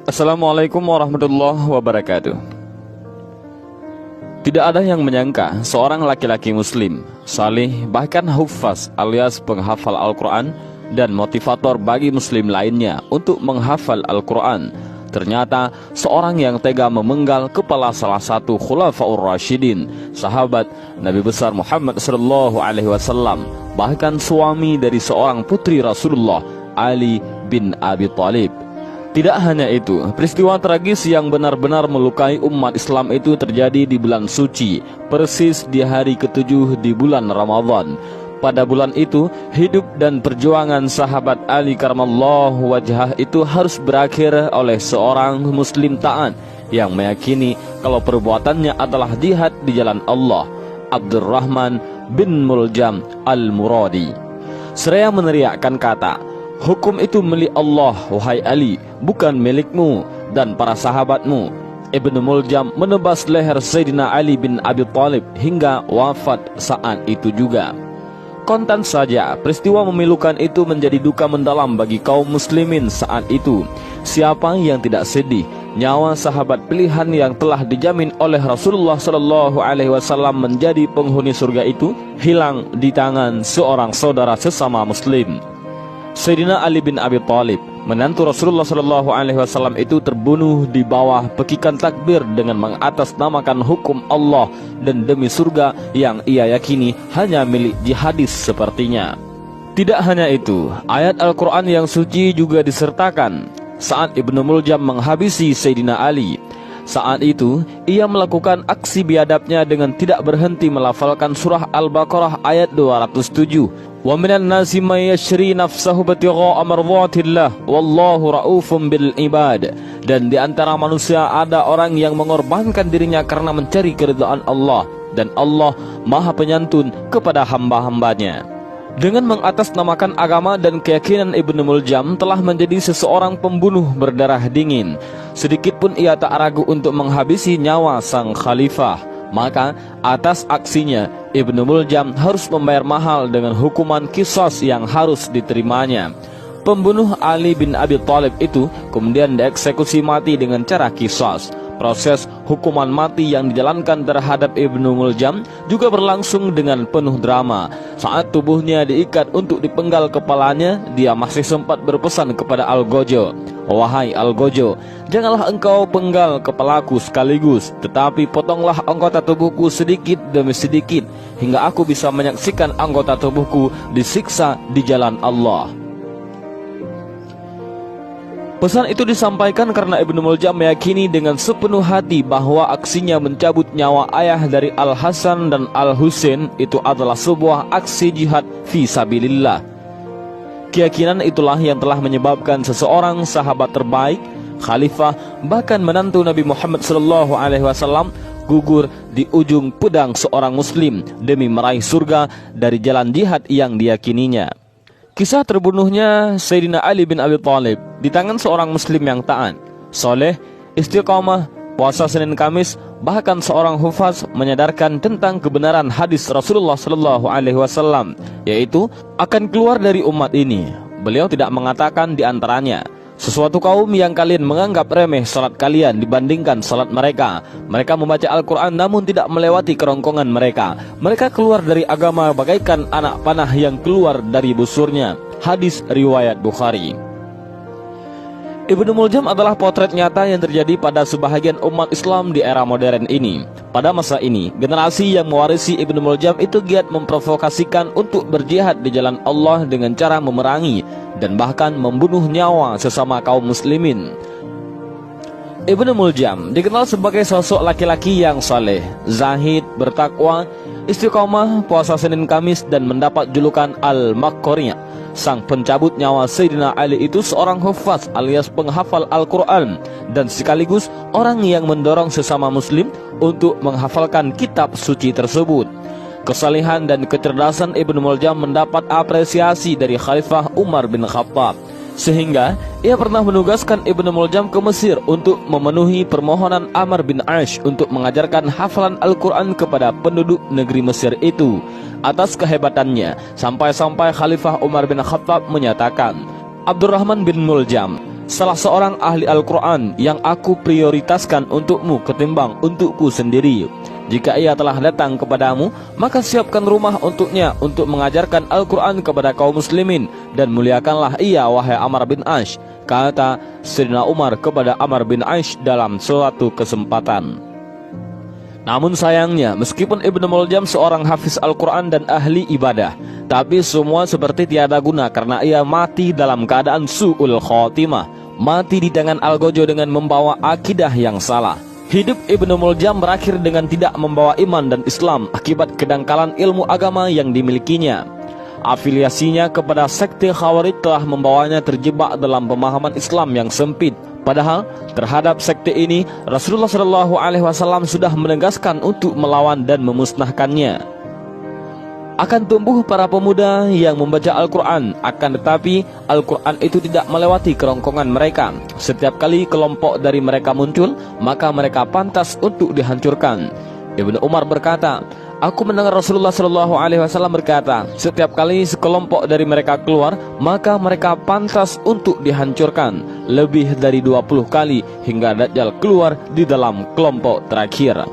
Assalamualaikum warahmatullahi wabarakatuh. Tidak ada yang menyangka seorang laki-laki muslim, salih, bahkan hufaz alias penghafal Al-Quran dan motivator bagi muslim lainnya untuk menghafal Al-Quran, ternyata seorang yang tega memenggal kepala salah satu khulafaur rasyidin, sahabat Nabi besar Muhammad SAW, bahkan suami dari seorang putri Rasulullah, Ali bin Abi Thalib. Tidak hanya itu, peristiwa tragis yang benar-benar melukai umat Islam itu terjadi di bulan suci, persis di hari ke-7 di bulan Ramadan. Pada bulan itu, hidup dan perjuangan sahabat Ali karamallahu wajhah itu harus berakhir oleh seorang muslim taat yang meyakini kalau perbuatannya adalah jihad di jalan Allah, Abdurrahman bin Muljam al-Muradi. Seraya meneriakkan kata, "Hukum itu milik Allah, wahai Ali, bukan milikmu dan para sahabatmu." Ibnu Muljam menebas leher Sayyidina Ali bin Abi Thalib hingga wafat saat itu juga. Kontan saja, peristiwa memilukan itu menjadi duka mendalam bagi kaum muslimin saat itu. Siapa yang tidak sedih? Nyawa sahabat pilihan yang telah dijamin oleh Rasulullah SAW menjadi penghuni surga itu hilang di tangan seorang saudara sesama muslim. Sayyidina Ali bin Abi Thalib, menantu Rasulullah SAW itu terbunuh di bawah pekikan takbir dengan mengatasnamakan hukum Allah dan demi surga yang ia yakini hanya milik jihadis sepertinya. Tidak hanya itu, ayat Al-Quran yang suci juga disertakan saat Ibnu Muljam menghabisi Sayyidina Ali. Saat itu, ia melakukan aksi biadabnya dengan tidak berhenti melafalkan surah Al-Baqarah ayat 207. Wa minan nasi may yashri nafsahu batigha'a mardhatillah wallahu raufum bil ibad. Dan di antara manusia ada orang yang mengorbankan dirinya karena mencari keridhaan Allah, dan Allah Maha Penyantun kepada hamba-hambanya. Dengan mengatasnamakan agama dan keyakinan Ibnu Muljam telah menjadi seseorang pembunuh berdarah dingin. Sedikit pun ia tak ragu untuk menghabisi nyawa sang khalifah. Maka atas aksinya Ibnu Muljam harus membayar mahal dengan hukuman qisas yang harus diterimanya. Pembunuh Ali bin Abi Thalib itu kemudian dieksekusi mati dengan cara qisas. Proses hukuman mati yang dijalankan terhadap Ibnu Muljam juga berlangsung dengan penuh drama. Saat tubuhnya diikat untuk dipenggal kepalanya, dia masih sempat berpesan kepada Al-Gojo, "Wahai Al-Gojo, janganlah engkau penggal kepalaku sekaligus, tetapi potonglah anggota tubuhku sedikit demi sedikit, hingga aku bisa menyaksikan anggota tubuhku disiksa di jalan Allah." Pesan itu disampaikan karena Ibnu Muljam meyakini dengan sepenuh hati bahwa aksinya mencabut nyawa ayah dari Al-Hasan dan Al-Husain itu adalah sebuah aksi jihad fi sabilillah. Keyakinan itulah yang telah menyebabkan seseorang sahabat terbaik, khalifah, bahkan menantu Nabi Muhammad SAW gugur di ujung pedang seorang muslim demi meraih surga dari jalan jihad yang diyakininya. Kisah terbunuhnya Sayyidina Ali bin Abi Thalib di tangan seorang muslim yang taat, soleh, istiqamah, puasa Senin Kamis, bahkan seorang hufaz menyadarkan tentang kebenaran hadis Rasulullah SAW, yaitu akan keluar dari umat ini. Beliau tidak mengatakan di antaranya, "Sesuatu kaum yang kalian menganggap remeh salat kalian dibandingkan salat mereka. Mereka membaca Al-Quran namun tidak melewati kerongkongan mereka. Mereka keluar dari agama bagaikan anak panah yang keluar dari busurnya." Hadis riwayat Bukhari. Ibnu Muljam adalah potret nyata yang terjadi pada sebahagian umat Islam di era modern ini. Pada masa ini, generasi yang mewarisi Ibnu Muljam itu giat memprovokasikan untuk berjihad di jalan Allah dengan cara memerangi dan bahkan membunuh nyawa sesama kaum muslimin. Ibnu Muljam dikenal sebagai sosok laki-laki yang saleh, zahid, bertakwa, istiqomah, puasa Senin Kamis, dan mendapat julukan Al-Makkori. Sang pencabut nyawa Sayyidina Ali itu seorang hufaz alias penghafal Al-Quran dan sekaligus orang yang mendorong sesama muslim untuk menghafalkan kitab suci tersebut. Kesalehan dan kecerdasan Ibnu Muljam mendapat apresiasi dari Khalifah Umar bin Khattab, sehingga ia pernah menugaskan Ibnu Muljam ke Mesir untuk memenuhi permohonan Amr bin Ash untuk mengajarkan hafalan Al-Quran kepada penduduk negeri Mesir itu. Atas kehebatannya, sampai-sampai Khalifah Umar bin Khattab menyatakan, Abdurrahman bin Muljam, salah seorang ahli Al-Quran yang aku prioritaskan untukmu ketimbang untukku sendiri. Jika ia telah datang kepadamu, maka siapkan rumah untuknya untuk mengajarkan Al-Quran kepada kaum muslimin, dan muliakanlah ia, wahai Amr bin Aish, kata Sayyidina Umar kepada Amr bin Aish dalam suatu kesempatan. Namun sayangnya, meskipun Ibnu Muljam seorang hafiz Al-Quran dan ahli ibadah, tapi semua seperti tiada guna karena ia mati dalam keadaan su'ul khotimah, mati di tangan Algojo dengan membawa akidah yang salah. Hidup Ibnu Muljam berakhir dengan tidak membawa iman dan Islam akibat kedangkalan ilmu agama yang dimilikinya. Afiliasinya kepada sekte Khawarij telah membawanya terjebak dalam pemahaman Islam yang sempit. Padahal terhadap sekte ini Rasulullah SAW sudah menegaskan untuk melawan dan memusnahkannya. Akan tumbuh para pemuda yang membaca Al-Quran, akan tetapi Al-Quran itu tidak melewati kerongkongan mereka. Setiap kali kelompok dari mereka muncul, maka mereka pantas untuk dihancurkan. Ibnu Umar berkata, aku mendengar Rasulullah SAW berkata, setiap kali sekelompok dari mereka keluar, maka mereka pantas untuk dihancurkan. Lebih dari 20 kali hingga Dajjal keluar di dalam kelompok terakhir.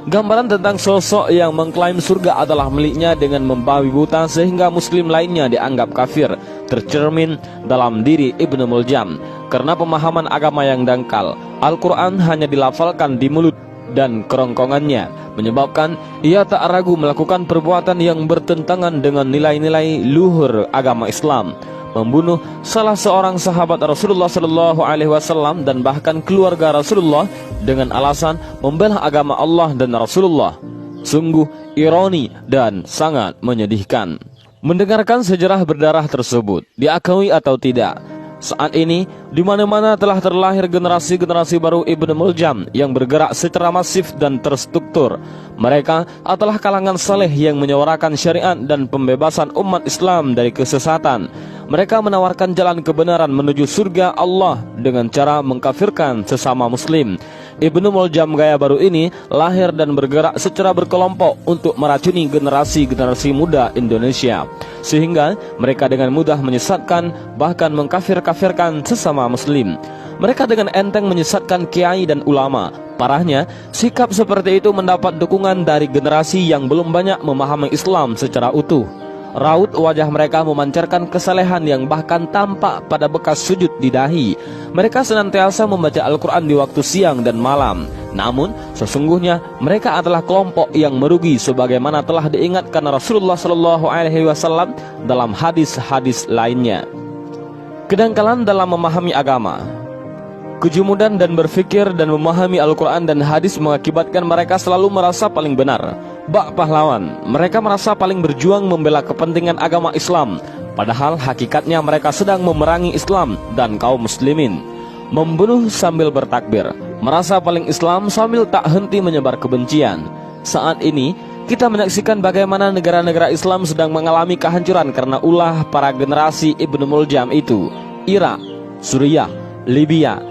Gambaran tentang sosok yang mengklaim surga adalah miliknya dengan membabi buta sehingga muslim lainnya dianggap kafir, tercermin dalam diri Ibnu Muljam. Karena pemahaman agama yang dangkal, Al-Quran hanya dilafalkan di mulut dan kerongkongannya, menyebabkan ia tak ragu melakukan perbuatan yang bertentangan dengan nilai-nilai luhur agama Islam, membunuh salah seorang sahabat Rasulullah SAW dan bahkan keluarga Rasulullah dengan alasan membela agama Allah dan Rasulullah. Sungguh ironi dan sangat menyedihkan. Mendengarkan sejarah berdarah tersebut, diakui atau tidak, saat ini di mana-mana telah terlahir generasi-generasi baru Ibnu Muljam yang bergerak secara masif dan terstruktur. Mereka adalah kalangan saleh yang menyuarakan syariat dan pembebasan umat Islam dari kesesatan. Mereka menawarkan jalan kebenaran menuju surga Allah dengan cara mengkafirkan sesama muslim. Ibnu Muljam gaya baru ini lahir dan bergerak secara berkelompok untuk meracuni generasi-generasi muda Indonesia, sehingga mereka dengan mudah menyesatkan bahkan mengkafir-kafirkan sesama muslim. Mereka dengan enteng menyesatkan kiai dan ulama. Parahnya, sikap seperti itu mendapat dukungan dari generasi yang belum banyak memahami Islam secara utuh. Raut wajah mereka memancarkan kesalehan yang bahkan tampak pada bekas sujud di dahi. Mereka senantiasa membaca Al-Quran di waktu siang dan malam. Namun sesungguhnya mereka adalah kelompok yang merugi, sebagaimana telah diingatkan Rasulullah SAW dalam hadis-hadis lainnya. Kedangkalan dalam memahami agama, kejumudan dan berfikir dan memahami Al-Quran dan hadis mengakibatkan mereka selalu merasa paling benar, bak pahlawan. Mereka merasa paling berjuang membela kepentingan agama Islam, padahal hakikatnya mereka sedang memerangi Islam dan kaum muslimin. Membunuh sambil bertakbir, merasa paling Islam sambil tak henti menyebar kebencian. Saat ini kita menyaksikan bagaimana negara-negara Islam sedang mengalami kehancuran karena ulah para generasi Ibnu Muljam itu. Irak, Suriah, Libya,